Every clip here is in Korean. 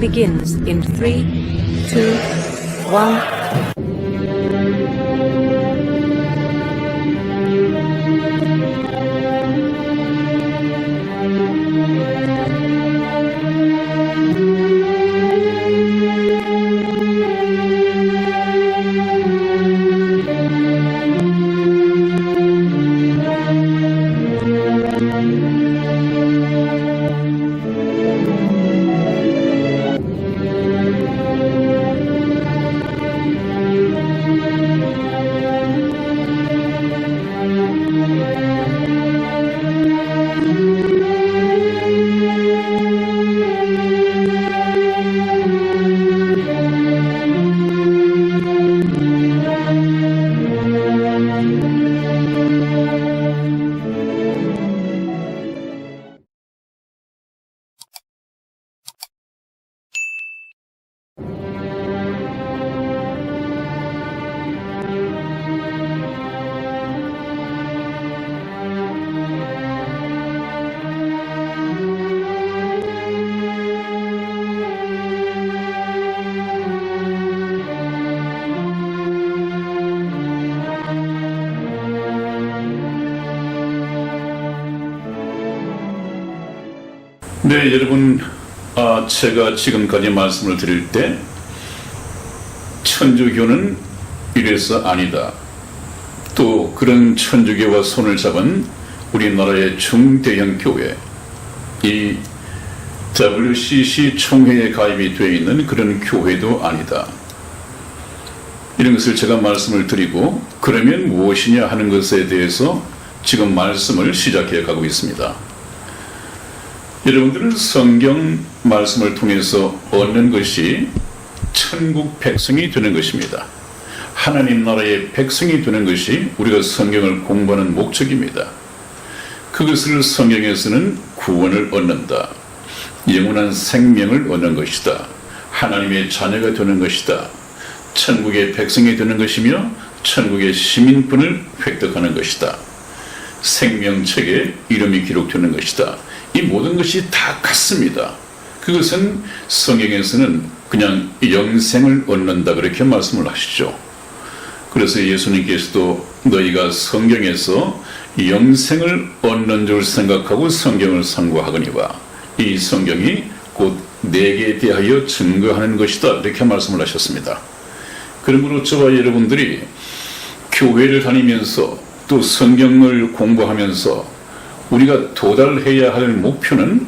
begins in 3, 2, 1. 네, 여러분, 제가 지금까지 말씀을 드릴 때 천주교는 이래서 아니다. 또 그런 천주교와 손을 잡은 우리나라의 중대형 교회, 이 WCC 총회에 가입이 되어 있는 그런 교회도 아니다. 이런 것을 제가 말씀을 드리고, 그러면 무엇이냐 하는 것에 대해서 지금 말씀을 시작해 가고 있습니다. 여러분들은 성경 말씀을 통해서 얻는 것이 천국 백성이 되는 것입니다. 하나님 나라의 백성이 되는 것이 우리가 성경을 공부하는 목적입니다. 그것을 성경에서는 구원을 얻는다, 영원한 생명을 얻는 것이다, 하나님의 자녀가 되는 것이다, 천국의 백성이 되는 것이며 천국의 시민권을 획득하는 것이다, 생명책에 이름이 기록되는 것이다. 이 모든 것이 다 같습니다. 그것은 성경에서는 그냥 영생을 얻는다, 그렇게 말씀을 하시죠. 그래서 예수님께서도 너희가 성경에서 영생을 얻는 줄 생각하고 성경을 상고하거니와 이 성경이 곧 내게 대하여 증거하는 것이다, 이렇게 말씀을 하셨습니다. 그러므로 저와 여러분들이 교회를 다니면서 또 성경을 공부하면서 우리가 도달해야 할 목표는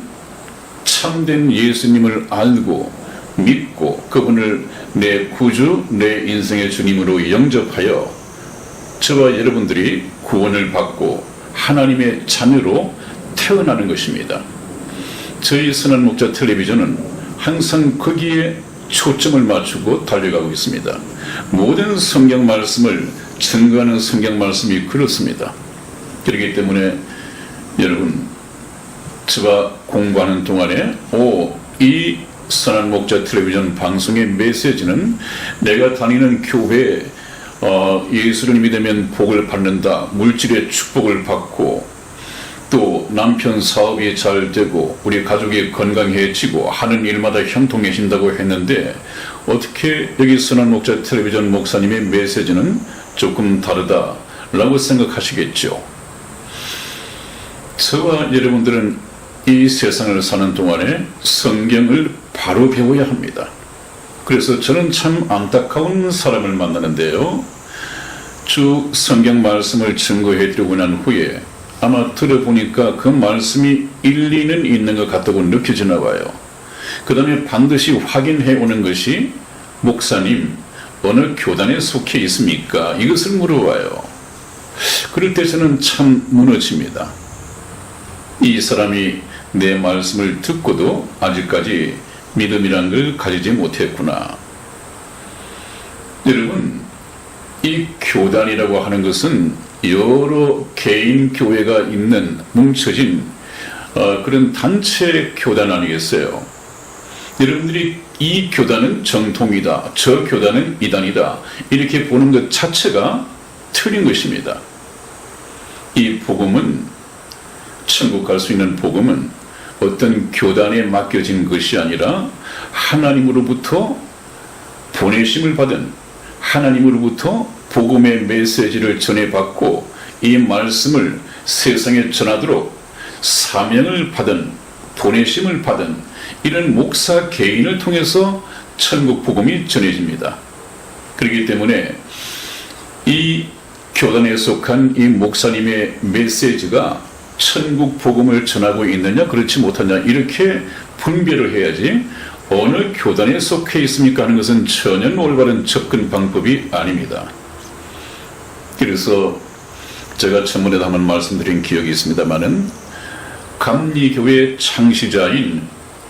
참된 예수님을 알고 믿고 그분을 내 구주, 내 인생의 주님으로 영접하여 저와 여러분들이 구원을 받고 하나님의 자녀로 태어나는 것입니다. 저희 선한 목자 텔레비전은 항상 거기에 초점을 맞추고 달려가고 있습니다. 모든 성경 말씀을 증거하는 성경 말씀이 그렇습니다. 그렇기 때문에 여러분, 저와 공부하는 동안에 이 선한 목자 텔레비전 방송의 메시지는 내가 다니는 교회에 예수를 믿으면 복을 받는다, 물질의 축복을 받고 또 남편 사업이 잘 되고 우리 가족이 건강해지고 하는 일마다 형통해진다고 했는데 어떻게 여기 선한 목자 텔레비전 목사님의 메시지는 조금 다르다라고 생각하시겠죠. 저와 여러분들은 이 세상을 사는 동안에 성경을 바로 배워야 합니다. 그래서 저는 참 안타까운 사람을 만나는데요. 쭉 성경 말씀을 증거해 드리고 난 후에 아마 들어보니까 그 말씀이 일리는 있는 것 같다고 느껴지나 봐요. 그 다음에 반드시 확인해 오는 것이 목사님, 어느 교단에 속해 있습니까? 이것을 물어봐요. 그럴 때 저는 참 무너집니다. 이 사람이 내 말씀을 듣고도 아직까지 믿음이란 걸 가지지 못했구나. 여러분, 이 교단이라고 하는 것은 여러 개인 교회가 있는 뭉쳐진 그런 단체 교단 아니겠어요? 여러분들이 이 교단은 정통이다, 저 교단은 이단이다, 이렇게 보는 것 자체가 틀린 것입니다. 이 복음은, 천국 갈 수 있는 복음은 어떤 교단에 맡겨진 것이 아니라 하나님으로부터 보내심을 받은, 하나님으로부터 복음의 메시지를 전해받고 이 말씀을 세상에 전하도록 사명을 받은, 보내심을 받은 이런 목사 개인을 통해서 천국 복음이 전해집니다. 그렇기 때문에 이 교단에 속한 이 목사님의 메시지가 천국 복음을 전하고 있느냐 그렇지 못하냐 이렇게 분별을 해야지 어느 교단에 속해 있습니까 하는 것은 전혀 올바른 접근 방법이 아닙니다. 그래서 제가 전번에도 한번 말씀드린 기억이 있습니다마는 감리교회 창시자인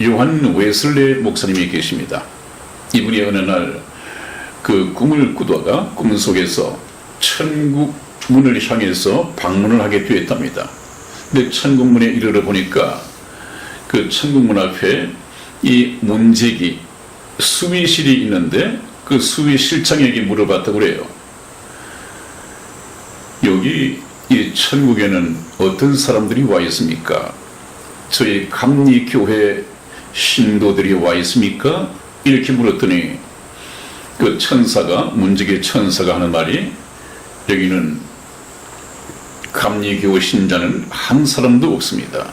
요한 웨슬레 목사님이 계십니다. 이분이 어느 날 그 꿈을 꾸다가 꿈 속에서 천국 문을 향해서 방문을 하게 되었답니다. 근데 천국문에 이르러 보니까 그 천국문 앞에 이 문제기 수의실이 있는데 그 수의실장에게 물어봤다고 그래요. 여기 이 천국에는 어떤 사람들이 와 있습니까? 저희 감리교회 신도들이 와 있습니까? 이렇게 물었더니 그 천사가, 문지기 천사가 하는 말이 여기는 감리교 신자는 한 사람도 없습니다.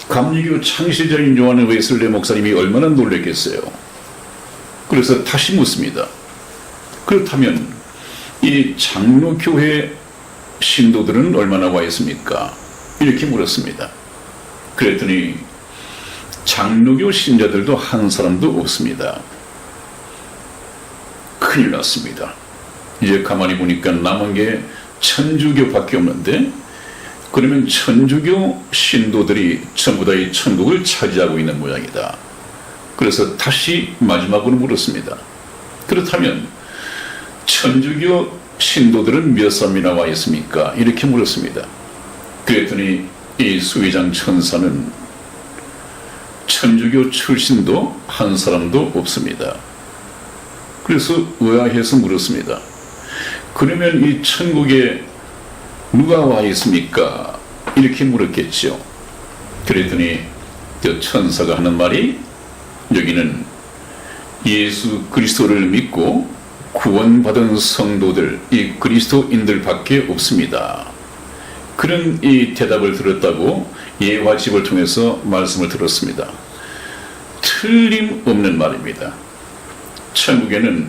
감리교 창시자인 요한 웨슬레 목사님이 얼마나 놀랐겠어요. 그래서 다시 묻습니다. 그렇다면 이 장로교회 신도들은 얼마나 와 있습니까? 이렇게 물었습니다. 그랬더니 장로교 신자들도 한 사람도 없습니다. 큰일 났습니다. 이제 가만히 보니까 남은 게 천주교밖에 없는데 그러면 천주교 신도들이 전부 다 이 천국을 차지하고 있는 모양이다. 그래서 다시 마지막으로 물었습니다. 그렇다면 천주교 신도들은 몇 사람이나 와 있습니까? 이렇게 물었습니다. 그랬더니 이 수의장 천사는 천주교 출신도 한 사람도 없습니다. 그래서 의아해서 물었습니다. 그러면 이 천국에 누가 와 있습니까? 이렇게 물었겠죠. 그랬더니 그 천사가 하는 말이 여기는 예수 그리스도를 믿고 구원받은 성도들, 이 그리스도인들밖에 없습니다. 그런 이 대답을 들었다고 예화집을 통해서 말씀을 들었습니다. 틀림없는 말입니다. 천국에는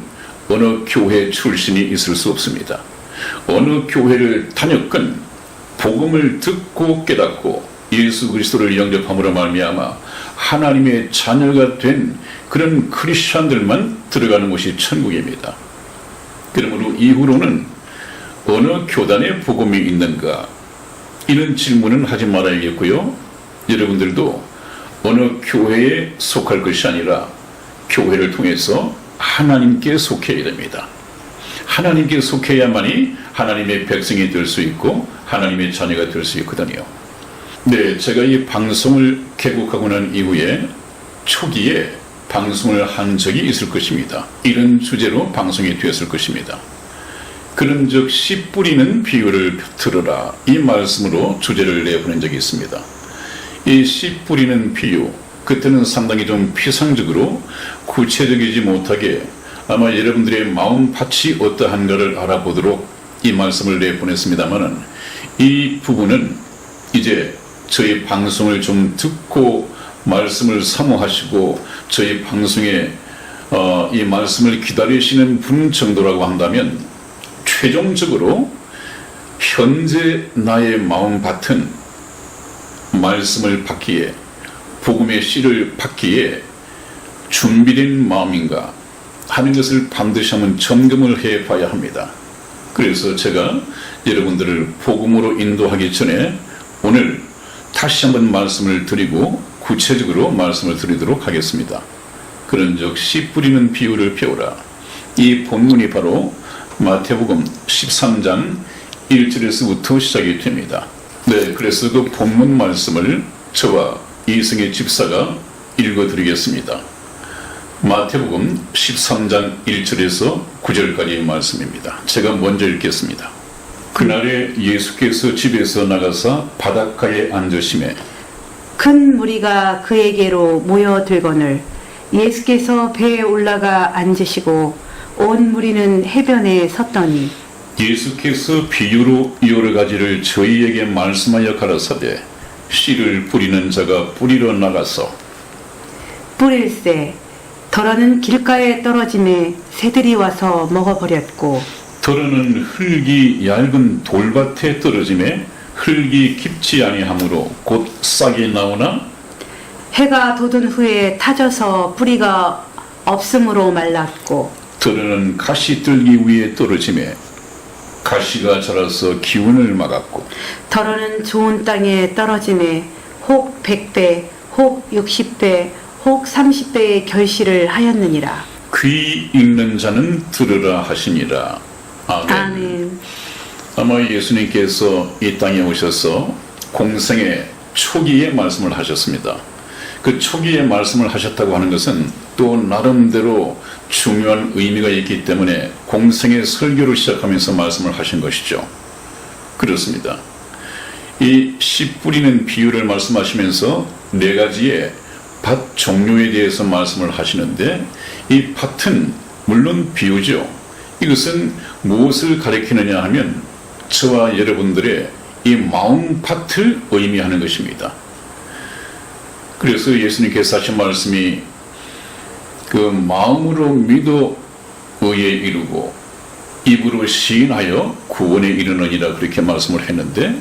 어느 교회 출신이 있을 수 없습니다. 어느 교회를 다녔건 복음을 듣고 깨닫고 예수 그리스도를 영접함으로 말미암아 하나님의 자녀가 된 그런 크리스천들만 들어가는 곳이 천국입니다. 그러므로 이후로는 어느 교단에 복음이 있는가 이런 질문은 하지 말아야겠고요. 여러분들도 어느 교회에 속할 것이 아니라 교회를 통해서 하나님께 속해야 됩니다. 하나님께 속해야만이 하나님의 백성이 될 수 있고 하나님의 자녀가 될 수 있거든요. 네, 제가 이 방송을 개국하고 난 이후에 초기에 방송을 한 적이 있을 것입니다. 이런 주제로 방송이 되었을 것입니다. 그런즉 씨 뿌리는 비유를 들으라 이 말씀으로 주제를 내보낸 적이 있습니다. 이 씨 뿌리는 비유, 그때는 상당히 좀 피상적으로 구체적이지 못하게 아마 여러분들의 마음밭이 어떠한가를 알아보도록 이 말씀을 내보냈습니다만은 이 부분은 이제 저희 방송을 좀 듣고 말씀을 사모하시고 저희 방송에 이 말씀을 기다리시는 분 정도라고 한다면 최종적으로 현재 나의 마음밭은 말씀을 받기에 복음의 씨를 받기에 준비된 마음인가 하는 것을 반드시 한번 점검을 해봐야 합니다. 그래서 제가 여러분들을 복음으로 인도하기 전에 오늘 다시 한번 말씀을 드리고 구체적으로 말씀을 드리도록 하겠습니다. 그런즉 씨 뿌리는 비유를 배우라. 이 본문이 바로 마태복음 13장 1절에서부터 시작이 됩니다. 네, 그래서 그 본문 말씀을 저와 이승희 집사가 읽어드리겠습니다. 마태복음 13장 1절에서 9절까지의 말씀입니다. 제가 먼저 읽겠습니다. 그날에 예수께서 집에서 나가사 바닷가에 앉으시매 큰 무리가 그에게로 모여들거늘 예수께서 배에 올라가 앉으시고 온 무리는 해변에 섰더니 예수께서 비유로 여러 가지를 저희에게 말씀하여 가라사대 씨를 뿌리는 자가 뿌리러 나가서 뿌릴새 덜어는 길가에 떨어짐에 새들이 와서 먹어버렸고 더러는 흙이 얇은 돌밭에 떨어짐에 흙이 깊지 아니하므로 곧 싹이 나오나 해가 돋은 후에 타져서 뿌리가 없으므로 말랐고 더러는 가시들기 위에 떨어짐에 가시가 자라서 기운을 막았고 덜어는 좋은 땅에 떨어짐에 혹 100배 혹 60배 혹 30배의 결실을 하였느니라. 귀 읽는 자는 들으라 하시니라. 아멘. 아멘. 아마 예수님께서 이 땅에 오셔서 공생의 초기에 말씀을 하셨습니다. 그 초기에 말씀을 하셨다고 하는 것은 또 나름대로 중요한 의미가 있기 때문에 공생의 설교를 시작하면서 말씀을 하신 것이죠. 그렇습니다. 이 씨 뿌리는 비유를 말씀하시면서 네 가지의 밭 종류에 대해서 말씀을 하시는데 이 밭은 물론 비유죠. 이것은 무엇을 가리키느냐 하면 저와 여러분들의 이 마음 밭을 의미하는 것입니다. 그래서 예수님께서 하신 말씀이 그 마음으로 믿어 의에 이르고 입으로 시인하여 구원에 이르느니라 그렇게 말씀을 했는데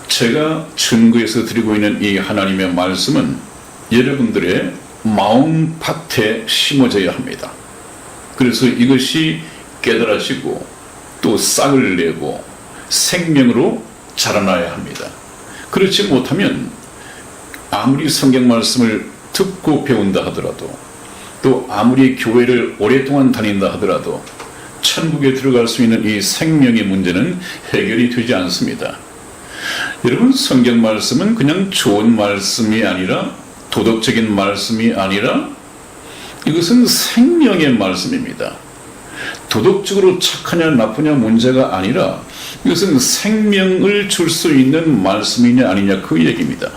제가 증거해서 드리고 있는 이 하나님의 말씀은 여러분들의 마음 밭에 심어져야 합니다. 그래서 이것이 깨달아지고 또 싹을 내고 생명으로 자라나야 합니다. 그렇지 못하면 아무리 성경 말씀을 듣고 배운다 하더라도 또 아무리 교회를 오랫동안 다닌다 하더라도 천국에 들어갈 수 있는 이 생명의 문제는 해결이 되지 않습니다. 여러분, 성경 말씀은 그냥 좋은 말씀이 아니라 도덕적인 말씀이 아니라 이것은 생명의 말씀입니다. 도덕적으로 착하냐 나쁘냐 문제가 아니라 이것은 생명을 줄 수 있는 말씀이냐 아니냐 그 얘기입니다.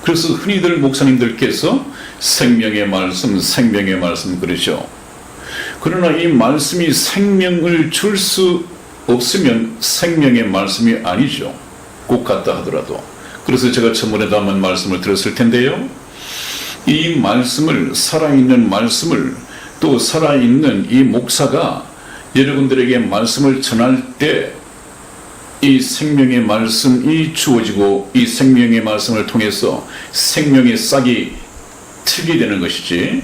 그래서 흔히들 목사님들께서 생명의 말씀 그러죠. 그러나 이 말씀이 생명을 줄 수 없으면 생명의 말씀이 아니죠. 꼭 같다 하더라도. 그래서 제가 전번에도 한번 말씀을 드렸을 텐데요. 이 말씀을, 살아있는 말씀을 또 살아있는 이 목사가 여러분들에게 말씀을 전할 때 이 생명의 말씀이 주어지고 이 생명의 말씀을 통해서 생명의 싹이 트게 되는 것이지,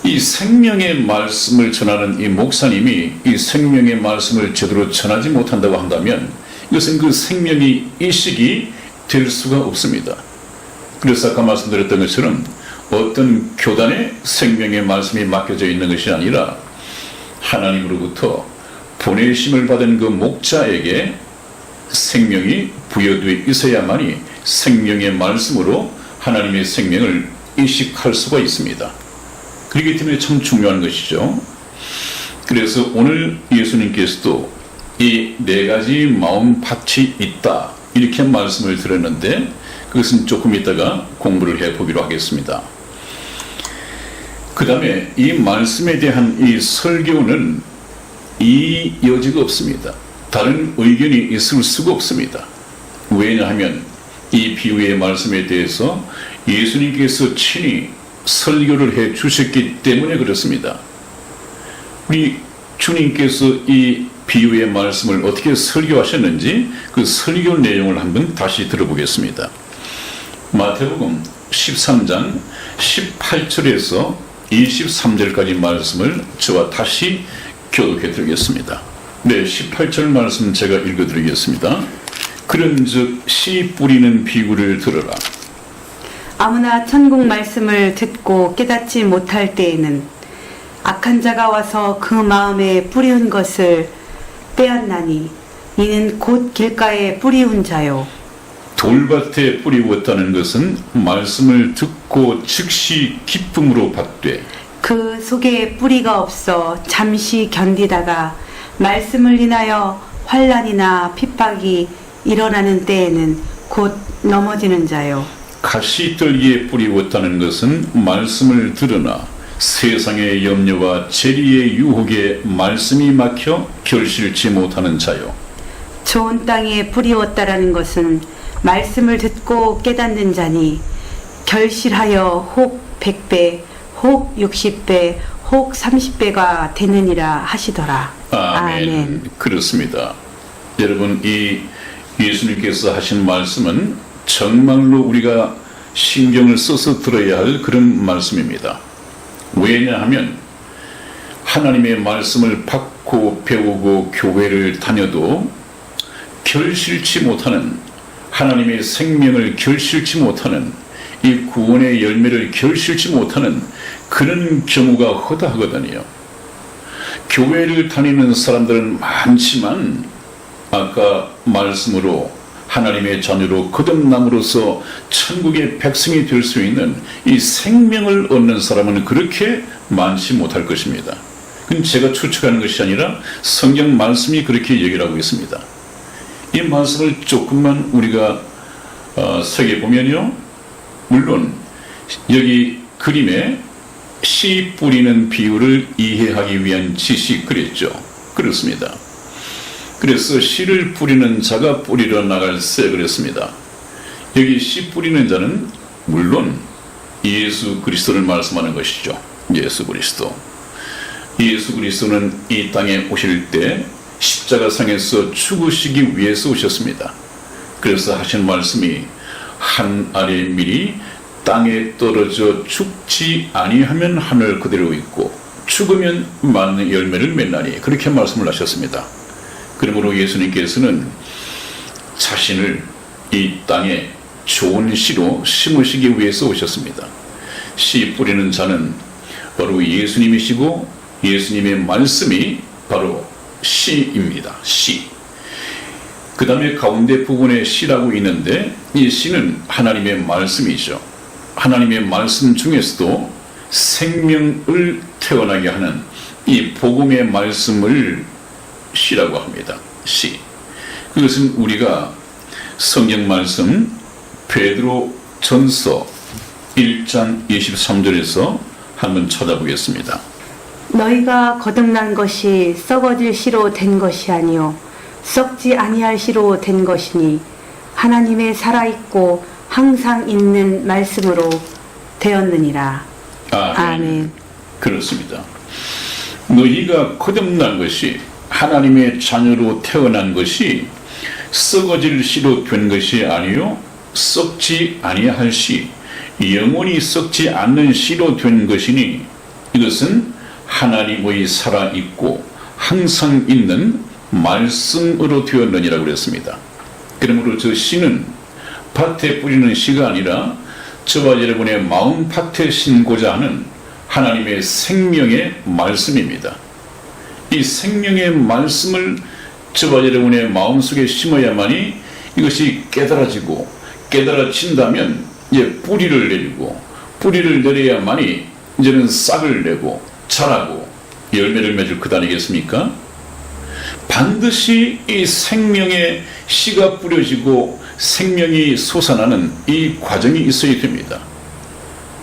이 생명의 말씀을 전하는 이 목사님이 이 생명의 말씀을 제대로 전하지 못한다고 한다면 이것은 그 생명이 일식이 될 수가 없습니다. 그래서 아까 말씀드렸던 것처럼 어떤 교단에 생명의 말씀이 맡겨져 있는 것이 아니라 하나님으로부터 보내심을 받은 그 목자에게 생명이 부여되어 있어야만이 생명의 말씀으로 하나님의 생명을 인식할 수가 있습니다. 그렇기 때문에 참 중요한 것이죠. 그래서 오늘 예수님께서도 이 네 가지 마음 밭이 있다 이렇게 말씀을 드렸는데 그것은 조금 이따가 공부를 해보기로 하겠습니다. 그 다음에 이 말씀에 대한 이 설교는 이 여지가 없습니다. 다른 의견이 있을 수가 없습니다. 왜냐하면 이 비유의 말씀에 대해서 예수님께서 친히 설교를 해 주셨기 때문에 그렇습니다. 우리 주님께서 이 비유의 말씀을 어떻게 설교하셨는지 그 설교 내용을 한번 다시 들어보겠습니다. 마태복음 13장 18절에서 23절까지 말씀을 저와 다시 교독해 드리겠습니다. 네, 18절 말씀 제가 읽어 드리겠습니다. 그런즉 씨 뿌리는 비유를 들으라. 아무나 천국 말씀을 듣고 깨닫지 못할 때에는 악한 자가 와서 그 마음에 뿌리운 것을 빼앗나니 이는 곧 길가에 뿌리운 자요. 돌밭에 뿌리웠다는 것은 말씀을 듣고 즉시 기쁨으로 받되 그 속에 뿌리가 없어 잠시 견디다가 말씀을 인하여 환난이나 핍박이 일어나는 때에는 곧 넘어지는 자요. 가시떨기에 뿌리 없다는 것은 말씀을 들으나 세상의 염려와 재리의 유혹에 말씀이 막혀 결실치 못하는 자요. 좋은 땅에 뿌리 없다라는 것은 말씀을 듣고 깨닫는 자니 결실하여 혹 100배, 혹 60배, 혹 30배가 되느니라 하시더라. 아멘. 그렇습니다. 여러분, 이 예수님께서 하신 말씀은 정말로 우리가 신경을 써서 들어야 할 그런 말씀입니다. 왜냐하면 하나님의 말씀을 받고 배우고 교회를 다녀도 결실치 못하는, 하나님의 생명을 결실치 못하는, 이 구원의 열매를 결실치 못하는 그런 경우가 허다하거든요. 교회를 다니는 사람들은 많지만 아까 말씀으로 하나님의 자녀로 거듭남으로써 천국의 백성이 될 수 있는 이 생명을 얻는 사람은 그렇게 많지 못할 것입니다. 그건 제가 추측하는 것이 아니라 성경 말씀이 그렇게 얘기를 하고 있습니다. 이 말씀을 조금만 우리가 새겨보면요, 물론 여기 그림에 씨 뿌리는 비유를 이해하기 위한 지식 그랬죠. 그렇습니다. 그래서 씨를 뿌리는 자가 뿌리러 나갈세 그랬습니다. 여기 씨 뿌리는 자는 물론 예수 그리스도를 말씀하는 것이죠. 예수 그리스도. 예수 그리스도는 이 땅에 오실 때 십자가상에서 죽으시기 위해서 오셨습니다. 그래서 하신 말씀이 한 알의 밀이 땅에 떨어져 죽지 아니하면 하늘 그대로 있고 죽으면 많은 열매를 맺나니, 그렇게 말씀을 하셨습니다. 그러므로 예수님께서는 자신을 이 땅에 좋은 씨로 심으시기 위해서 오셨습니다. 씨 뿌리는 자는 바로 예수님이시고 예수님의 말씀이 바로 씨입니다. 씨. 그 다음에 가운데 부분에 씨라고 있는데 이 씨는 하나님의 말씀이죠. 하나님의 말씀 중에서도 생명을 태어나게 하는 이 복음의 말씀을 씨라고 합니다. 씨. 그것은 우리가 성경 말씀 베드로 전서 1장 23절에서 한번 찾아보겠습니다. 너희가 거듭난 것이 썩어질 씨로 된 것이 아니요 썩지 아니할 씨로 된 것이니 하나님의 살아있고 항상 있는 말씀으로 되었느니라. 아멘. 그렇습니다. 너희가 거듭난 것이, 하나님의 자녀로 태어난 것이 썩어질 씨로 된 것이 아니요 썩지 아니할 씨, 영원히 썩지 않는 씨로 된 것이니 이것은 하나님의 살아있고 항상 있는 말씀으로 되었느니라고 그랬습니다. 그러므로 저 씨는 밭에 뿌리는 씨가 아니라 저와 여러분의 마음 밭에 심고자 하는 하나님의 생명의 말씀입니다. 이 생명의 말씀을 저와 여러분의 마음속에 심어야만이 이것이 깨달아지고, 깨달아진다면 이제 뿌리를 내리고, 뿌리를 내려야만이 이제는 싹을 내고 자라고 열매를 맺을 것 아니겠습니까? 반드시 이 생명의 씨가 뿌려지고 생명이 솟아나는 이 과정이 있어야 됩니다.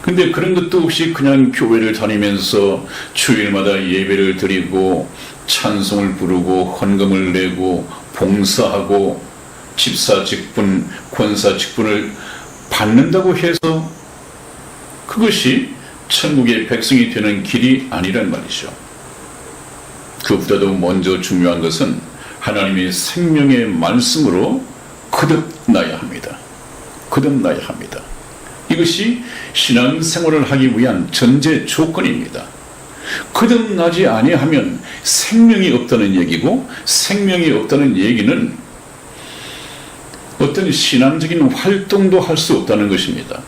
근데 그런 것도 없이 그냥 교회를 다니면서 주일마다 예배를 드리고 찬송을 부르고 헌금을 내고 봉사하고 집사 직분, 권사 직분을 받는다고 해서 그것이 천국의 백성이 되는 길이 아니란 말이죠. 그보다도 먼저 중요한 것은 하나님의 생명의 말씀으로 거듭나야 합니다. 거듭나야 합니다. 이것이 신앙생활을 하기 위한 전제 조건입니다. 거듭나지 아니하면 생명이 없다는 얘기고, 생명이 없다는 얘기는 어떤 신앙적인 활동도 할 수 없다는 것입니다.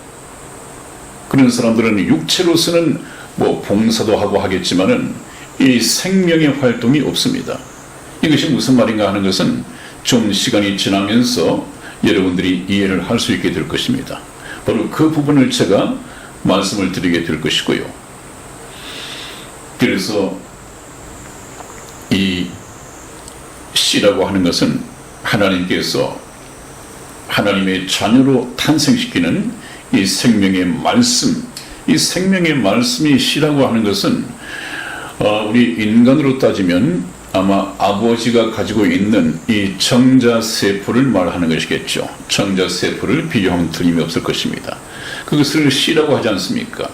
그런 사람들은 육체로서는 봉사도 하고 하겠지만은 이 생명의 활동이 없습니다. 이것이 무슨 말인가 하는 것은 좀 시간이 지나면서 여러분들이 이해를 할 수 있게 될 것입니다. 바로 그 부분을 제가 말씀을 드리게 될 것이고요. 그래서 이 씨라고 하는 것은 하나님께서 하나님의 자녀로 탄생시키는 이 생명의 말씀, 이 생명의 말씀이 씨라고 하는 것은 우리 인간으로 따지면 아마 아버지가 가지고 있는 이 정자세포를 말하는 것이겠죠. 정자세포를 비교하면 틀림이 없을 것입니다. 그것을 씨라고 하지 않습니까?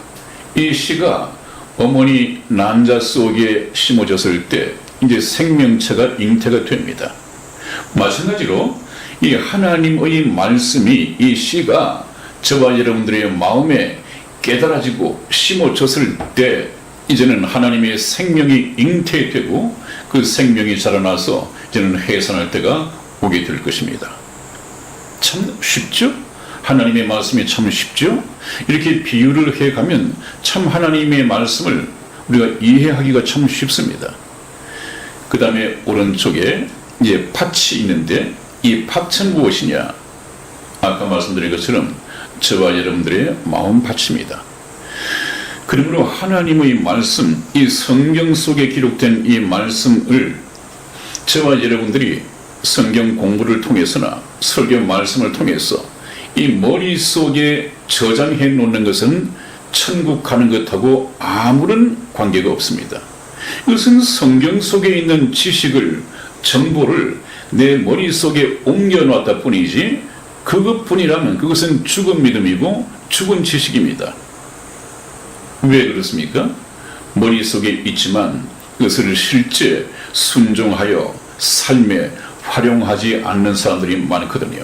이 씨가 어머니 난자 속에 심어졌을 때 이제 생명체가 잉태가 됩니다. 마찬가지로 이 하나님의 말씀이 이 씨가 저와 여러분들의 마음에 깨달아지고 심어졌을 때 이제는 하나님의 생명이 잉태되고 그 생명이 자라나서 이제는 해산할 때가 오게 될 것입니다. 참 쉽죠? 하나님의 말씀이 참 쉽죠? 이렇게 비유를 해가면 참 하나님의 말씀을 우리가 이해하기가 참 쉽습니다. 그 다음에 오른쪽에 이제 팥이 있는데 이 팥은 무엇이냐? 아까 말씀드린 것처럼 저와 여러분들의 마음 팥입니다. 그러므로 하나님의 말씀, 이 성경 속에 기록된 이 말씀을 저와 여러분들이 성경 공부를 통해서나 설교 말씀을 통해서 이 머릿속에 저장해 놓는 것은 천국 가는 것하고 아무런 관계가 없습니다. 이것은 성경 속에 있는 지식을, 정보를 내 머릿속에 옮겨놨다 뿐이지 그것뿐이라면 그것은 죽은 믿음이고 죽은 지식입니다. 왜 그렇습니까? 머릿속에 있지만 그것을 실제 순종하여 삶에 활용하지 않는 사람들이 많거든요.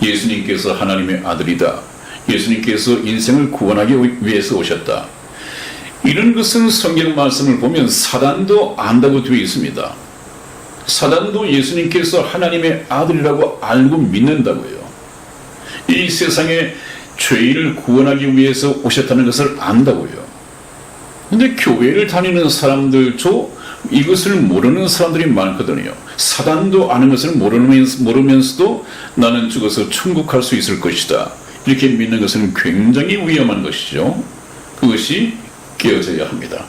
예수님께서 하나님의 아들이다. 예수님께서 인생을 구원하기 위해서 오셨다. 이런 것은 성경 말씀을 보면 사단도 안다고 되어 있습니다. 사단도 예수님께서 하나님의 아들이라고 알고 믿는다고요. 이 세상에 죄인을 구원하기 위해서 오셨다는 것을 안다고요. 근데 교회를 다니는 사람들도 이것을 모르는 사람들이 많거든요. 사단도 아는 것을 모르면서도 나는 죽어서 천국 갈 수 있을 것이다. 이렇게 믿는 것은 굉장히 위험한 것이죠. 그것이 깨어져야 합니다.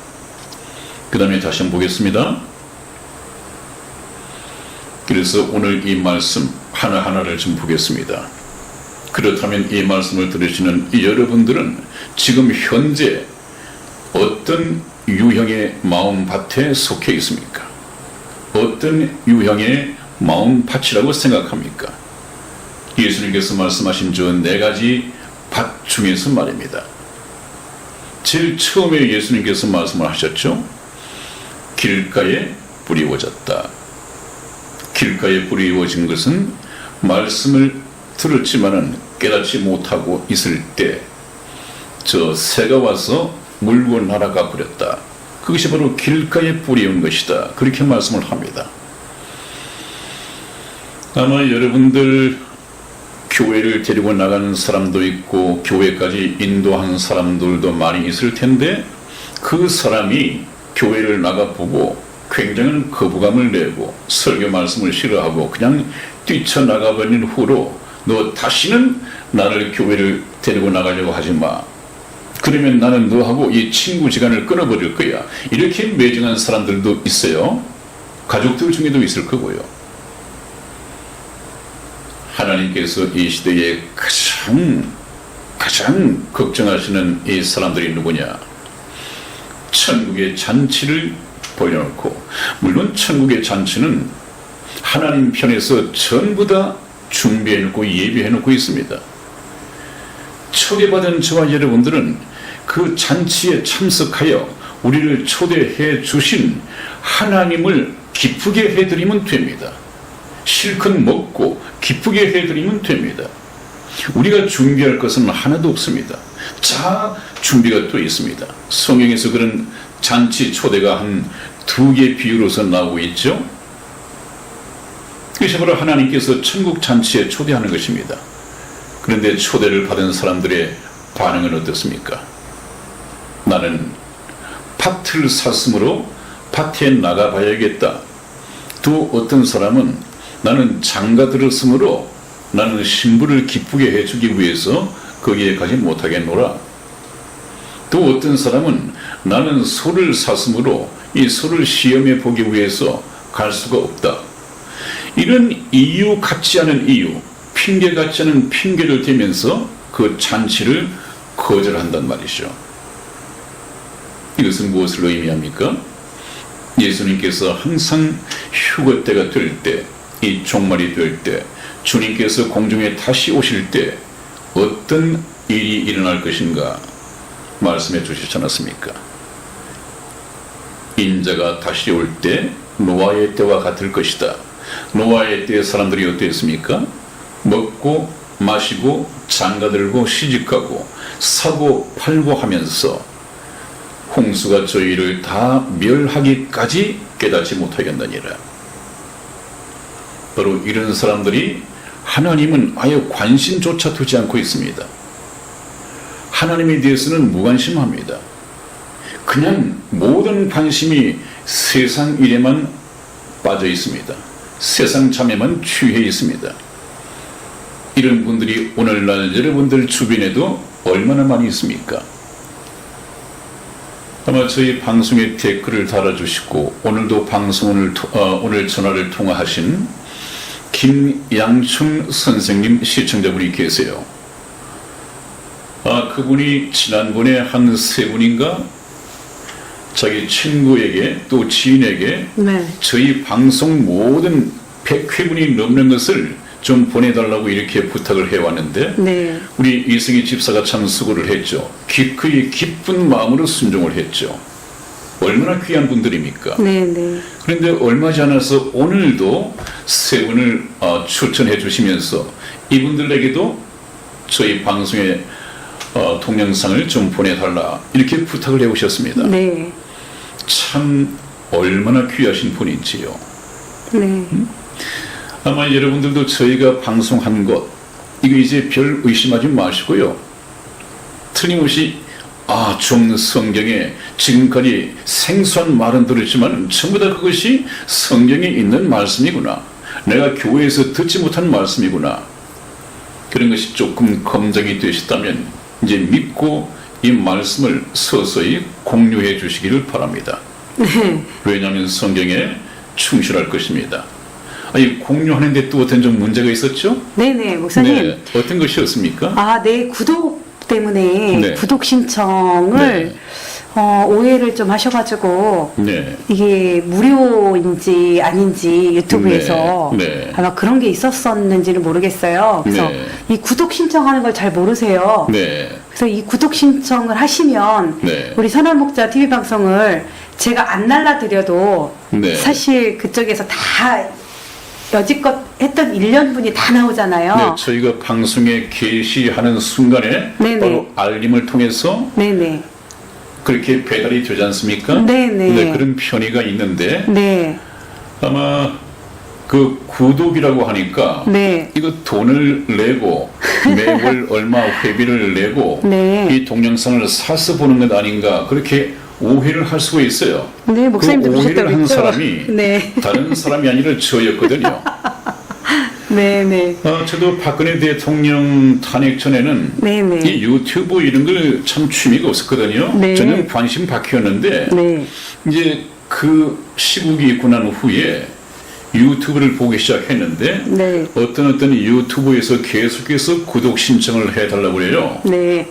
그 다음에 다시 한번 보겠습니다. 그래서 오늘 이 말씀 하나하나를 좀 보겠습니다. 그렇다면 이 말씀을 들으시는 여러분들은 지금 현재 어떤 유형의 마음밭에 속해 있습니까? 어떤 유형의 마음밭이라고 생각합니까? 예수님께서 말씀하신 저 4가지 밭 중에서 말입니다. 제일 처음에 예수님께서 말씀을 하셨죠. 길가에 뿌리 워졌다. 길가에 뿌리 워진 것은 말씀을 들었지만은 깨닫지 못하고 있을 때 저 새가 와서 물고 날아가 버렸다. 그것이 바로 길가에 뿌리온 것이다. 그렇게 말씀을 합니다. 아마 여러분들 교회를 데리고 나가는 사람도 있고 교회까지 인도하는 사람들도 많이 있을 텐데 그 사람이 교회를 나가보고 굉장한 거부감을 내고 설교 말씀을 싫어하고 그냥 뛰쳐나가버린 후로 너 다시는 나를 교회를 데리고 나가려고 하지 마. 그러면 나는 너하고 이 친구지간을 끊어버릴 거야. 이렇게 매정한 사람들도 있어요. 가족들 중에도 있을 거고요. 하나님께서 이 시대에 가장 걱정하시는 이 사람들이 누구냐? 천국의 잔치를 벌여놓고, 물론 천국의 잔치는 하나님 편에서 전부 다 준비해놓고 예비해놓고 있습니다. 초대받은 저와 여러분들은 그 잔치에 참석하여 우리를 초대해 주신 하나님을 기쁘게 해드리면 됩니다. 실컷 먹고 기쁘게 해드리면 됩니다. 우리가 준비할 것은 하나도 없습니다. 자, 준비가 또 있습니다. 성경에서 그런 잔치 초대가 한 2개 비유로서 나오고 있죠. 그것이 바로 하나님께서 천국 잔치에 초대하는 것입니다. 그런데 초대를 받은 사람들의 반응은 어떻습니까? 나는 밭을 샀으므로 밭에 나가봐야겠다. 또 어떤 사람은 나는 장가 들었으므로 나는 신부를 기쁘게 해주기 위해서 거기에 가지 못하겠노라. 또 어떤 사람은 나는 소를 샀으므로 이 소를 시험해 보기 위해서 갈 수가 없다. 이런 이유 같지 않은 이유, 핑계 같지 않은 핑계를 대면서 그 잔치를 거절한단 말이죠. 이것은 무엇을 의미합니까? 예수님께서 항상 휴거 때가 될 때, 이 종말이 될 때, 주님께서 공중에 다시 오실 때 어떤 일이 일어날 것인가 말씀해 주시지 않았습니까? 인자가 다시 올 때 노아의 때와 같을 것이다. 노아의 때의 사람들이 어땠습니까? 먹고 마시고 장가들고 시집가고 사고 팔고 하면서 홍수가 저희를 다 멸하기까지 깨닫지 못하게 한다니라. 바로 이런 사람들이 하나님은 아예 관심조차 두지 않고 있습니다. 하나님에 대해서는 무관심합니다. 그냥 모든 관심이 세상 일에만 빠져 있습니다. 세상 참에만 취해 있습니다. 이런 분들이 오늘날 여러분들 주변에도 얼마나 많이 있습니까? 아마 저희 방송에 댓글을 달아주시고 오늘도 오늘 전화를 통화하신 김양춘 선생님 시청자분이 계세요. 그분이 지난번에 한 세 분인가 자기 친구에게 또 지인에게 네. 저희 방송 모든 100회분이 넘는 것을 좀 보내달라고 이렇게 부탁을 해왔는데 네. 우리 이승희 집사가 참 수고를 했죠. 기꺼이 기쁜 마음으로 순종을 했죠. 얼마나 귀한 분들입니까? 네. 그런데 얼마 지나서 오늘도 세 분을 추천해 주시면서 이분들에게도 저희 방송의 동영상을 좀 보내달라 이렇게 부탁을 해오셨습니다. 네. 참 얼마나 귀하신 분인지요. 네. 아마 여러분들도 저희가 방송한 것 이거 이제 별 의심하지 마시고요. 틀림없이 좀 성경에 지금까지 생소한 말은 들었지만 전부 다 그것이 성경에 있는 말씀이구나. 내가 교회에서 듣지 못한 말씀이구나. 그런 것이 조금 검증이 되셨다면 이제 믿고 이 말씀을 서서히 공유해 주시기를 바랍니다. 네. 왜냐하면 성경에 충실할 것입니다. 공유하는데 또 어떤 좀 문제가 있었죠? 네네, 목사님. 네, 어떤 것이었습니까? 네, 구독 때문에 네. 구독 신청을 네. 오해를 좀 하셔가지고 네. 이게 무료인지 아닌지 유튜브에서 네. 아마 그런 게 있었었는지는 모르겠어요. 그래서 네. 이 구독 신청하는 걸 잘 모르세요. 네. 그래서 이 구독 신청을 하시면 네. 우리 선한 목자 TV 방송을 제가 안 날라드려도 네. 사실 그쪽에서 다 여지껏 했던 1년분이 다 나오잖아요. 네, 저희가 방송에 게시하는 순간에 네네. 바로 알림을 통해서 네네. 그렇게 배달이 되지 않습니까? 네네. 네, 그런 편의가 있는데 네. 아마 그 구독이라고 하니까 네. 이거 돈을 내고 매월 얼마 회비를 내고 네. 이 동영상을 사서 보는 것 아닌가 그렇게 오해를 할 수가 있어요. 네, 목사님도 그 오해를 그러셨다고 한 했죠? 사람이 네. 다른 사람이 아니라 저였거든요. 네네. 저도 박근혜 대통령 탄핵 전에는 네네. 이 유튜브 이런 걸 참 취미가 없었거든요. 네. 저는 관심 바뀌었는데 네. 이제 그 시국이 있고 난 후에 유튜브를 보기 시작했는데 네. 어떤 유튜브에서 계속해서 구독 신청을 해달라고 그래요. 네.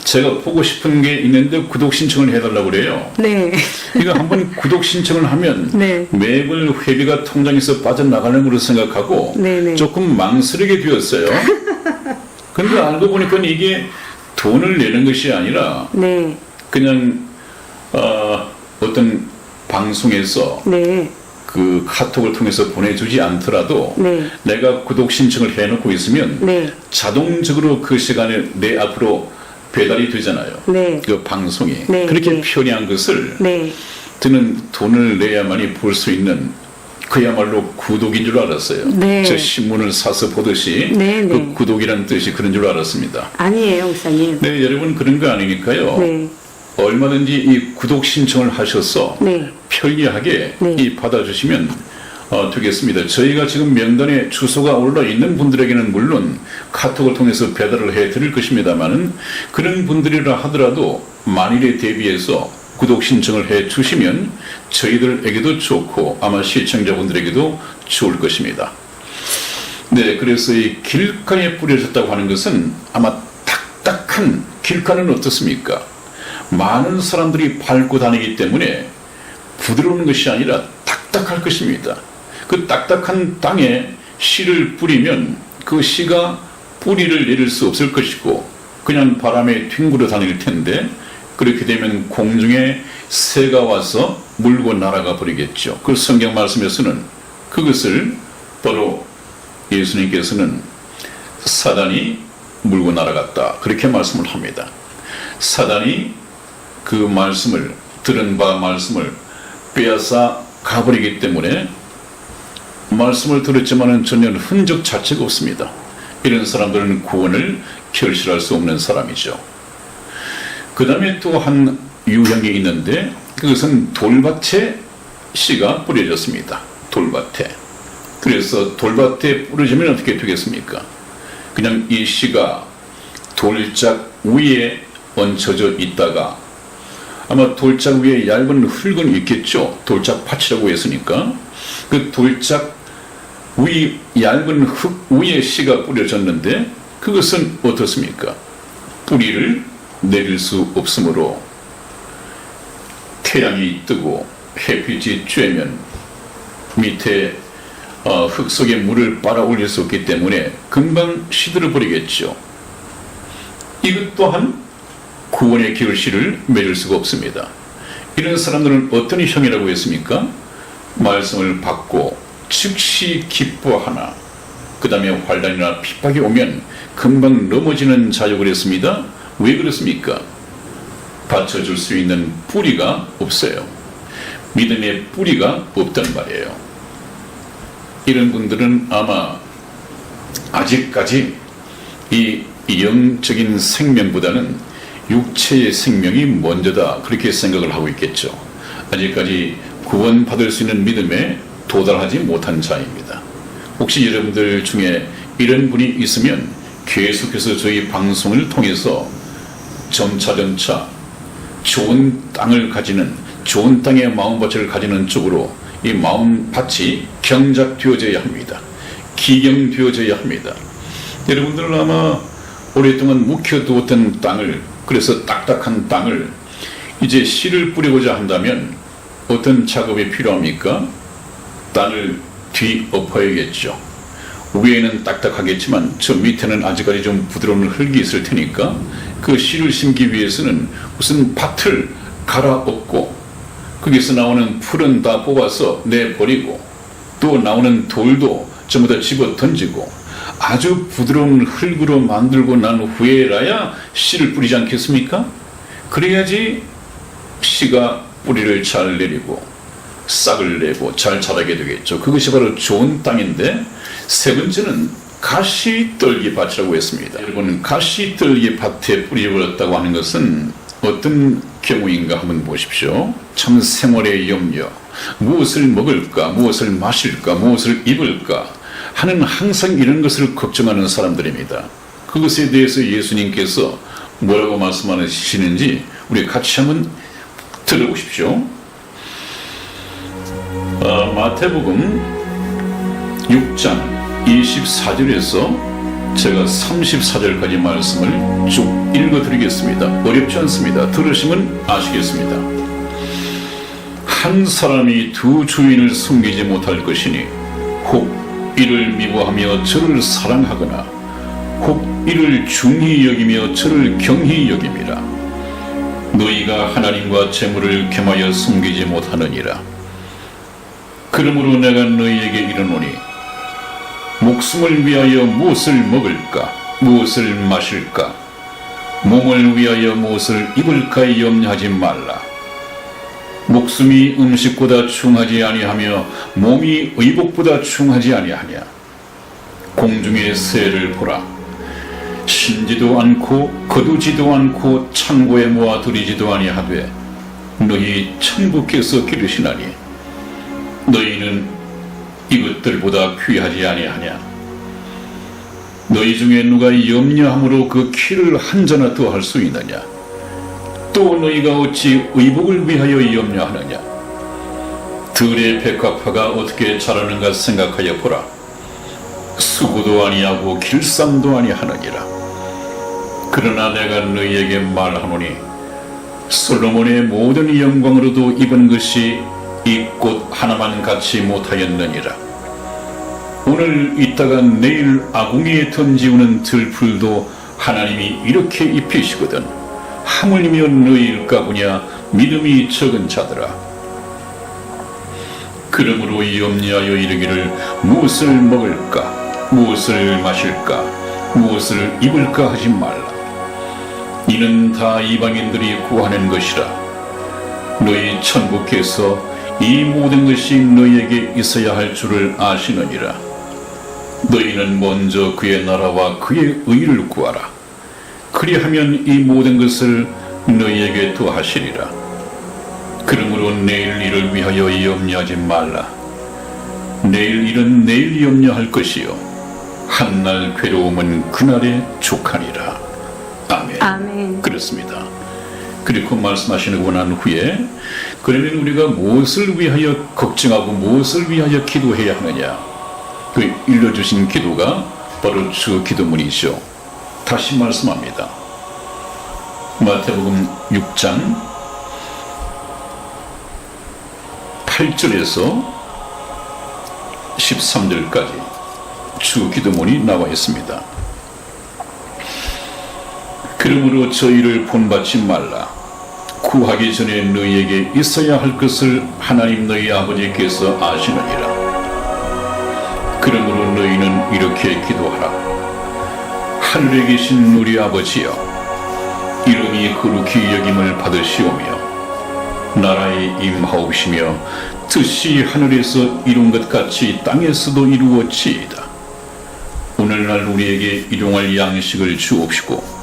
제가 보고 싶은 게 있는데 구독 신청을 해달라고 그래요. 네. 이거 한번 구독 신청을 하면 네. 매월 회비가 통장에서 빠져나가는 걸로 생각하고 네네. 조금 망설이게 되었어요. 그런데 알고 보니까 이게 돈을 내는 것이 아니라 네. 그냥 어떤 방송에서 네. 그 카톡을 통해서 보내주지 않더라도 네. 내가 구독 신청을 해놓고 있으면 네. 자동적으로 그 시간에 내 앞으로 배달이 되잖아요. 네. 그 방송이 네. 그렇게 네. 편리한 것을 네. 저는 돈을 내야만이 볼 수 있는 그야말로 구독인 줄 알았어요. 네. 저 신문을 사서 보듯이 네, 네. 그 구독이라는 뜻이 그런 줄 알았습니다. 아니에요, 목사님. 네, 여러분 그런 거 아니니까요. 네. 얼마든지 이 구독 신청을 하셔서 네. 편리하게 네. 이 받아주시면 되겠습니다. 저희가 지금 명단에 주소가 올라 있는 분들에게는 물론 카톡을 통해서 배달을 해드릴 것입니다만은 그런 분들이라 하더라도 만일에 대비해서 구독 신청을 해 주시면 저희들에게도 좋고 아마 시청자분들에게도 좋을 것입니다. 네, 그래서 이 길가에 뿌려졌다고 하는 것은 아마 딱딱한 길가는 어떻습니까? 많은 사람들이 밟고 다니기 때문에 부드러운 것이 아니라 딱딱할 것입니다. 그 딱딱한 땅에 씨를 뿌리면 그 씨가 뿌리를 내릴 수 없을 것이고 그냥 바람에 뒹굴어 다닐 텐데 그렇게 되면 공중에 새가 와서 물고 날아가 버리겠죠. 그 성경 말씀에서는 그것을 바로 예수님께서는 사단이 물고 날아갔다 그렇게 말씀을 합니다. 사단이 그 말씀을 들은 바 말씀을 빼앗아 가버리기 때문에 말씀을 들었지만은 전혀 흔적 자체가 없습니다. 이런 사람들은 구원을 결실할 수 없는 사람이죠. 그 다음에 또 한 유형이 있는데 그것은 돌밭에 씨가 뿌려졌습니다. 돌밭에. 그래서 돌밭에 뿌려지면 어떻게 되겠습니까? 그냥 이 씨가 돌짝 위에 얹혀져 있다가 아마 돌짝 위에 얇은 흙은 있겠죠. 돌짝 밭이라고 했으니까 그 돌짝 위 얇은 흙 위에 씨가 뿌려졌는데 그것은 어떻습니까? 뿌리를 내릴 수 없으므로 태양이 뜨고 햇빛이 쬐면 밑에 흙 속에 물을 빨아 올릴 수 없기 때문에 금방 시들어 버리겠죠. 이것 또한 구원의 결실을 맺을 수가 없습니다. 이런 사람들은 어떤 형이라고 했습니까? 말씀을 받고 즉시 기뻐하나 그 다음에 환난이나 핍박이 오면 금방 넘어지는 자요 그랬습니다. 왜 그렇습니까? 받쳐줄 수 있는 뿌리가 없어요. 믿음의 뿌리가 없단 말이에요. 이런 분들은 아마 아직까지 이 영적인 생명보다는 육체의 생명이 먼저다 그렇게 생각을 하고 있겠죠. 아직까지 구원받을 수 있는 믿음에 도달하지 못한 자입니다. 혹시 여러분들 중에 이런 분이 있으면 계속해서 저희 방송을 통해서 점차점차 좋은 땅을 가지는 좋은 땅의 마음밭을 가지는 쪽으로 이 마음밭이 경작되어져야 합니다. 기경되어져야 합니다. 여러분들은 아마 오랫동안 묵혀두었던 땅을 그래서 딱딱한 땅을 이제 씨를 뿌리고자 한다면 어떤 작업이 필요합니까? 땅을 뒤엎어야겠죠. 위에는 딱딱하겠지만 저 밑에는 아직까지 좀 부드러운 흙이 있을 테니까 그 씨를 심기 위해서는 무슨 밭을 갈아엎고 거기서 나오는 풀은 다 뽑아서 내버리고 또 나오는 돌도 전부 다 집어 던지고 아주 부드러운 흙으로 만들고 난 후에라야 씨를 뿌리지 않겠습니까? 그래야지 씨가 뿌리를 잘 내리고 싹을 내고 잘 자라게 되겠죠. 그것이 바로 좋은 땅인데 세 번째는 가시떨기 밭이라고 했습니다. 여러분 가시떨기 밭에 뿌려버렸다고 하는 것은 어떤 경우인가 한번 보십시오. 참 생활의 염려, 무엇을 먹을까, 무엇을 마실까, 무엇을 입을까 하는 항상 이런 것을 걱정하는 사람들입니다. 그것에 대해서 예수님께서 뭐라고 말씀하시는지 우리 같이 한번 들어보십시오. 마태복음 6장 24절에서 제가 34절까지 말씀을 쭉 읽어드리겠습니다. 어렵지 않습니다. 들으시면 아시겠습니다. 한 사람이 두 주인을 섬기지 못할 것이니 혹 이를 미워하며 저를 사랑하거나 혹 이를 중히 여기며 저를 경히 여김이라. 너희가 하나님과 재물을 겸하여 섬기지 못하느니라. 그러므로 내가 너희에게 이르노니 목숨을 위하여 무엇을 먹을까, 무엇을 마실까, 몸을 위하여 무엇을 입을까 염려하지 말라. 목숨이 음식보다 중하지 아니하며 몸이 의복보다 중하지 아니하냐. 공중의 새를 보라. 신지도 않고 거두지도 않고 창고에 모아 들이지도 아니하되 너희 천부께서 기르시나니 너희는 이것들보다 귀하지 아니하냐. 너희 중에 누가 염려함으로 그 키를 한 자나 더 할 수 있느냐. 또 너희가 어찌 의복을 위하여 염려하느냐. 들의 백합화가 어떻게 자라는가 생각하여 보라. 수고도 아니하고 길쌈도 아니하느니라. 그러나 내가 너희에게 말하노니 솔로몬의 모든 영광으로도 입은 것이 이 꽃 하나만 갖지 못하였느니라. 오늘 있다가 내일 아궁이에 던지우는 들풀도 하나님이 이렇게 입히시거든. 하물며 너희일까 보냐 믿음이 적은 자들아. 그러므로 염려하여 이르기를 무엇을 먹을까 무엇을 마실까 무엇을 입을까 하지 말라. 이는 다 이방인들이 구하는 것이라. 너희 천부께서 이 모든 것이 너희에게 있어야 할 줄을 아시느니라. 너희는 먼저 그의 나라와 그의 의를 구하라. 그리하면 이 모든 것을 너희에게 더하시리라. 그러므로 내일 일을 위하여 염려하지 말라. 내일 일은 내일 염려할 것이요 한날 괴로움은 그날에 족하니라. 아멘. 아멘. 그렇습니다. 그리고 말씀하시고 난 후에 그러면 우리가 무엇을 위하여 걱정하고 무엇을 위하여 기도해야 하느냐, 그 일러주신 기도가 바로 주 기도문이죠. 다시 말씀합니다. 마태복음 6장 8절에서 13절까지 주 기도문이 나와 있습니다. 그러므로 저희를 본받지 말라. 구하기 전에 너희에게 있어야 할 것을 하나님 너희 아버지께서 아시느니라. 그러므로 너희는 이렇게 기도하라. 하늘에 계신 우리 아버지여, 이름이 거룩히 여김을 받으시오며 나라에 임하옵시며 뜻이 하늘에서 이룬 것 같이 땅에서도 이루어지이다. 오늘날 우리에게 일용할 양식을 주옵시고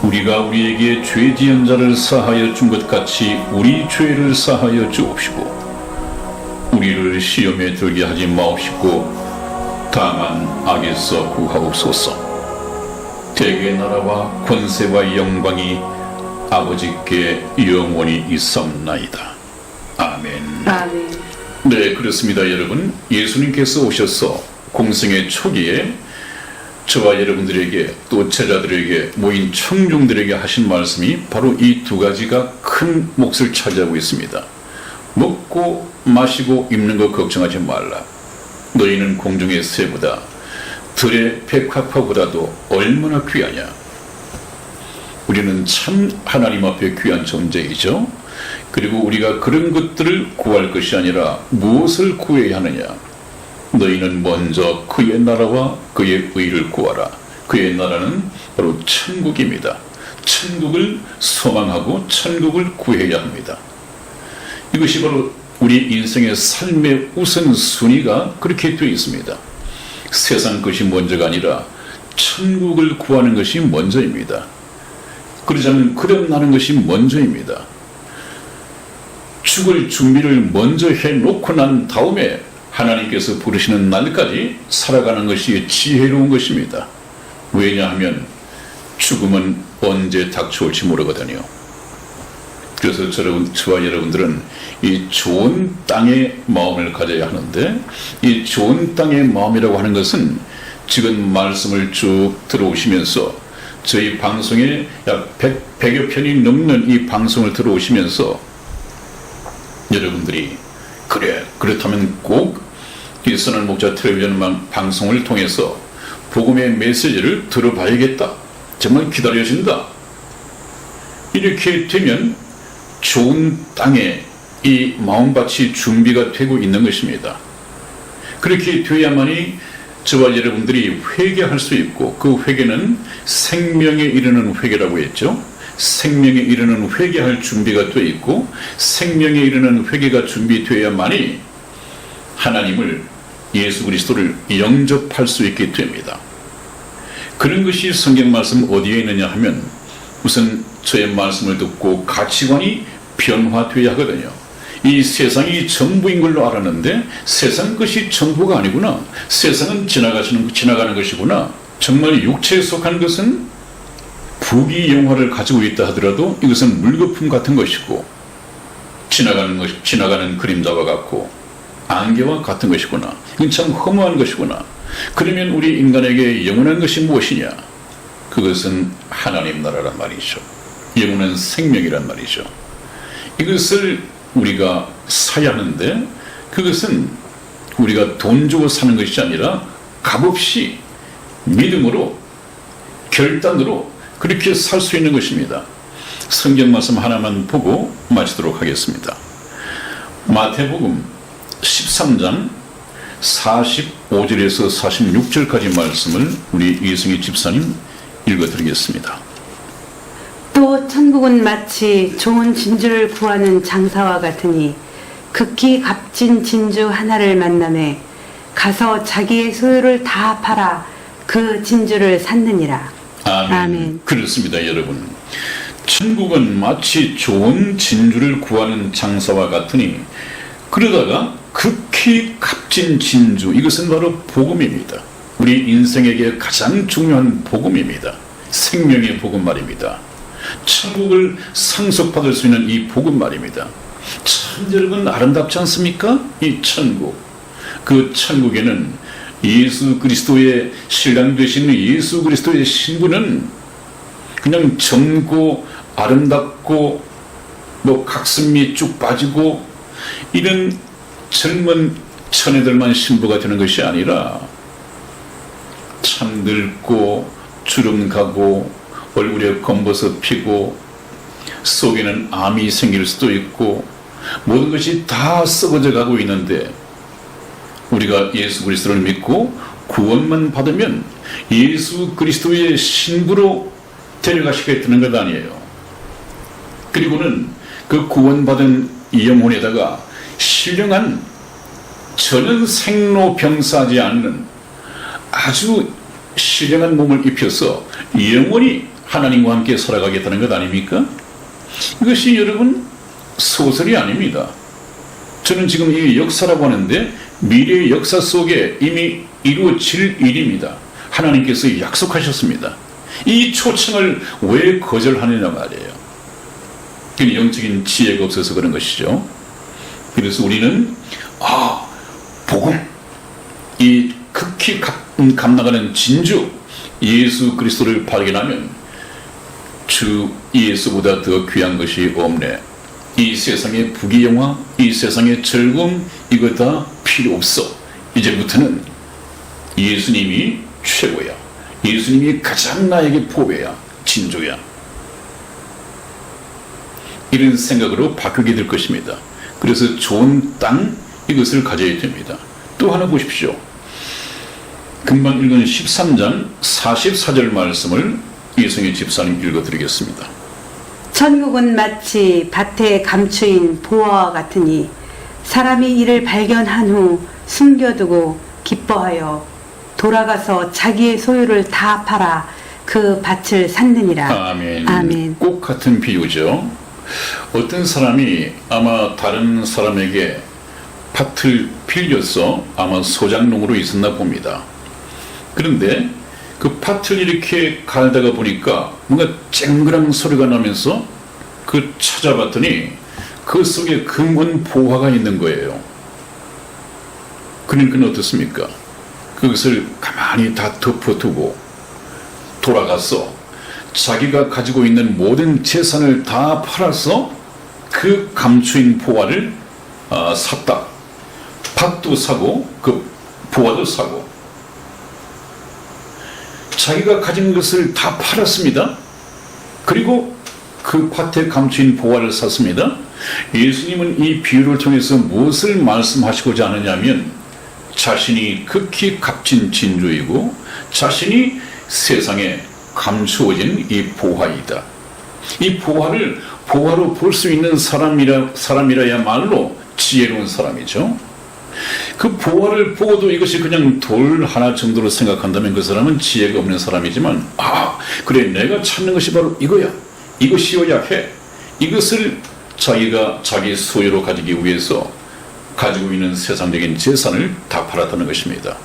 우리가 우리에게 죄 지은 자를 사하여 준 것 같이 우리 죄를 사하여 주옵시고 우리를 시험에 들게 하지 마옵시고 다만 악에서 구하옵소서. 대개 나라와 권세와 영광이 아버지께 영원히 있사옵나이다. 아멘. 아멘. 네, 그렇습니다. 여러분, 예수님께서 오셔서 공생의 초기에 저와 여러분들에게 또 제자들에게 모인 청중들에게 하신 말씀이 바로 이 두 가지가 큰 몫을 차지하고 있습니다. 먹고 마시고 입는 것 걱정하지 말라. 너희는 공중의 새보다 들의 백합화보다도 얼마나 귀하냐. 우리는 참 하나님 앞에 귀한 존재이죠. 그리고 우리가 그런 것들을 구할 것이 아니라 무엇을 구해야 하느냐. 너희는 먼저 그의 나라와 그의 의를 구하라. 그의 나라는 바로 천국입니다. 천국을 소망하고 천국을 구해야 합니다. 이것이 바로 우리 인생의 삶의 우선순위가 그렇게 되어 있습니다. 세상 것이 먼저가 아니라 천국을 구하는 것이 먼저입니다. 그러자면 그려나는 것이 먼저입니다. 죽을 준비를 먼저 해놓고 난 다음에 하나님께서 부르시는 날까지 살아가는 것이 지혜로운 것입니다. 왜냐하면 죽음은 언제 닥쳐올지 모르거든요. 그래서 저와 여러분들은 이 좋은 땅의 마음을 가져야 하는데, 이 좋은 땅의 마음이라고 하는 것은 지금 말씀을 쭉 들어오시면서 저희 방송에 약 100여 편이 넘는 이 방송을 들어오시면서 여러분들이 그렇다면 꼭 이 선한 목자 텔레비전 방송을 통해서 복음의 메시지를 들어봐야겠다. 정말 기다려진다. 이렇게 되면 좋은 땅에 이 마음밭이 준비가 되고 있는 것입니다. 그렇게 돼야만이 저와 여러분들이 회개할 수 있고, 그 회개는 생명에 이르는 회개라고 했죠. 생명에 이르는 회개할 준비가 되어 있고, 생명에 이르는 회개가 준비되어야만이 하나님을, 예수 그리스도를 영접할 수 있게 됩니다. 그런 것이 성경 말씀 어디에 있느냐 하면 우선 저의 말씀을 듣고 가치관이 변화되어야 하거든요. 이 세상이 전부인 걸로 알았는데 세상 것이 전부가 아니구나. 세상은 지나가는 것이구나. 정말 육체에 속한 것은 부귀영화를 가지고 있다 하더라도 이것은 물거품 같은 것이고 지나가는 그림자와 같고 안개와 같은 것이구나. 이건 참 허무한 것이구나. 그러면 우리 인간에게 영원한 것이 무엇이냐? 그것은 하나님 나라란 말이죠. 영원한 생명이란 말이죠. 이것을 우리가 사야 하는데, 그것은 우리가 돈 주고 사는 것이 아니라 값없이 믿음으로, 결단으로 그렇게 살 수 있는 것입니다. 성경 말씀 하나만 보고 마치도록 하겠습니다. 마태복음 13장 45절에서 46절까지 말씀을 우리 이승희 집사님 읽어드리겠습니다. 또 천국은 마치 좋은 진주를 구하는 장사와 같으니 극히 값진 진주 하나를 만나매 가서 자기의 소유를 다 팔아 그 진주를 샀느니라. 아멘. 아멘. 그렇습니다, 여러분. 천국은 마치 좋은 진주를 구하는 장사와 같으니, 그러다가 극히 값진 진주, 이것은 바로 복음입니다. 우리 인생에게 가장 중요한 복음입니다. 생명의 복음 말입니다. 천국을 상속받을 수 있는 이 복음 말입니다. 참 여러분 아름답지 않습니까? 이 천국. 그 천국에는 예수 그리스도의 신랑 되시는 예수 그리스도의 신부는 그냥 젊고 아름답고 뭐 각선미 쭉 빠지고 이런 젊은 처녀들만 신부가 되는 것이 아니라 참 늙고 주름 가고 얼굴에 검버섯 피고 속에는 암이 생길 수도 있고 모든 것이 다 썩어져 가고 있는데, 우리가 예수 그리스도를 믿고 구원만 받으면 예수 그리스도의 신부로 데려가시겠다는 것 아니에요. 그리고는 그 구원받은 이 영혼에다가 신령한, 전혀 생로병사하지 않는 아주 신령한 몸을 입혀서 영원히 하나님과 함께 살아가겠다는 것 아닙니까? 이것이 여러분 소설이 아닙니다. 저는 지금 이 역사라고 하는데 미래의 역사 속에 이미 이루어질 일입니다. 하나님께서 약속하셨습니다. 이 초청을 왜 거절하느냐 말이에요. 그 영적인 지혜가 없어서 그런 것이죠. 그래서 우리는 복음, 이 극히 값나가는 진주 예수 그리스도를 발견하면 주 예수보다 더 귀한 것이 없네. 이 세상의 부귀영화, 이 세상의 즐거움, 이거 다 필요 없어. 이제부터는 예수님이 최고야. 예수님이 가장 나에게 보배야, 진주야. 이런 생각으로 바꾸게 될 것입니다. 그래서 좋은 땅, 이것을 가져야 됩니다. 또 하나 보십시오. 금방 읽은 13장 44절 말씀을 이승희 집사님 읽어드리겠습니다. 천국은 마치 밭에 감추인 보화와 같으니 사람이 이를 발견한 후 숨겨두고 기뻐하여 돌아가서 자기의 소유를 다 팔아 그 밭을 샀느니라. 아멘. 아멘. 꼭 같은 비유죠. 어떤 사람이 아마 다른 사람에게 밭을 빌려서 아마 소장농으로 있었나 봅니다. 그런데 그 밭을 이렇게 갈다가 보니까 뭔가 쨍그랑 소리가 나면서 그 찾아봤더니 그 속에 금은 보화가 있는 거예요. 그러니까 어떻습니까? 그것을 가만히 다 덮어두고 돌아가서 자기가 가지고 있는 모든 재산을 다 팔아서 그 감추인 보화를 샀다. 밭도 사고 그 보화도 사고 자기가 가진 것을 다 팔았습니다. 그리고 그 밭에 감추인 보화를 샀습니다. 예수님은 이 비유를 통해서 무엇을 말씀하시고자 하느냐면 자신이 극히 값진 진주이고 자신이 세상에 감추어진 이 보화이다. 이 보화를 보화로 볼 수 있는 사람이라야말로 지혜로운 사람이죠. 그 보화를 보고도 이것이 그냥 돌 하나 정도로 생각한다면 그 사람은 지혜가 없는 사람이지만 그래 내가 찾는 것이 바로 이거야. 이것이어야 해. 이것을 자기가 자기 소유로 가지기 위해서 가지고 있는 세상적인 재산을 다 팔았다는 것입니다.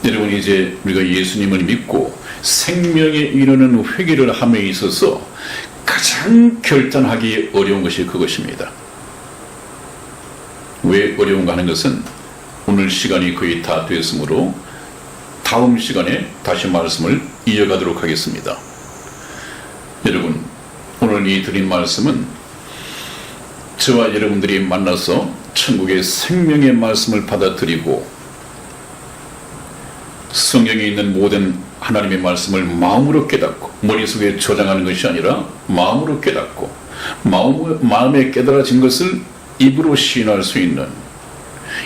여러분 이제 우리가 예수님을 믿고 생명에 이르는 회개를 함에 있어서 가장 결단하기 어려운 것이 그것입니다. 왜 어려운가 하는 것은 오늘 시간이 거의 다 되었으므로 다음 시간에 다시 말씀을 이어가도록 하겠습니다. 여러분, 오늘 이 드린 말씀은 저와 여러분들이 만나서 천국의 생명의 말씀을 받아들이고 성경에 있는 모든 하나님의 말씀을 마음으로 깨닫고 머릿속에 저장하는 것이 아니라 마음으로 깨닫고 마음에 깨달아진 것을 입으로 시인할 수 있는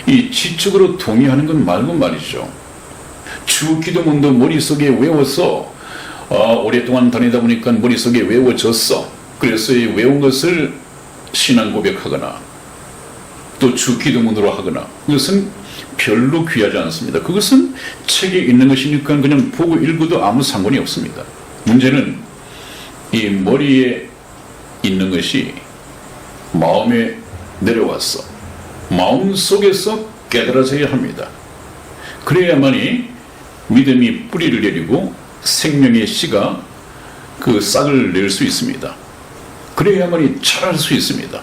이 지적으로 동의하는 것 말고 말이죠. 주 기도문도 머릿속에 외워서 오랫동안 다니다 보니까 머릿속에 외워졌어. 그래서 이 외운 것을 신앙 고백하거나 또 주 기도문으로 하거나 그것은 별로 귀하지 않습니다. 그것은 책에 있는 것이니까 그냥 보고 읽어도 아무 상관이 없습니다. 문제는 이 머리에 있는 것이 마음에 내려왔어. 마음 속에서 깨달아져야 합니다. 그래야만이 믿음이 뿌리를 내리고 생명의 씨가 그 싹을 낼 수 있습니다. 그래야만이 자랄 수 있습니다.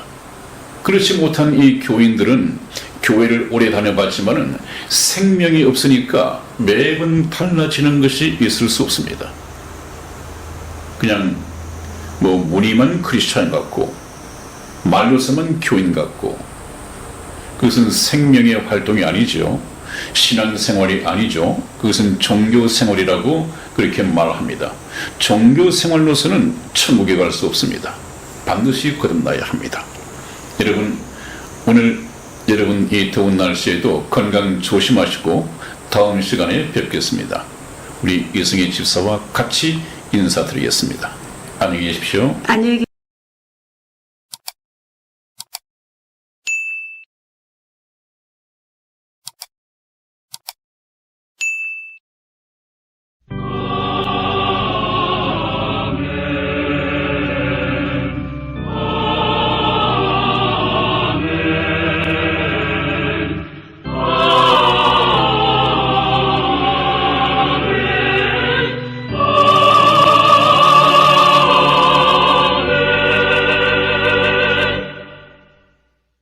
그렇지 못한 이 교인들은 교회를 오래 다녀봤지만은 생명이 없으니까 매번 달라지는 것이 있을 수 없습니다. 그냥 무늬만 크리스찬 같고 말로서만 교인 같고 그것은 생명의 활동이 아니죠. 신앙생활이 아니죠. 그것은 종교생활이라고 그렇게 말합니다. 종교생활로서는 천국에 갈 수 없습니다. 반드시 거듭나야 합니다. 여러분, 오늘 여러분 이 더운 날씨에도 건강 조심하시고 다음 시간에 뵙겠습니다. 우리 이승희 집사와 같이 인사드리겠습니다. 안녕히 계십시오. 안녕히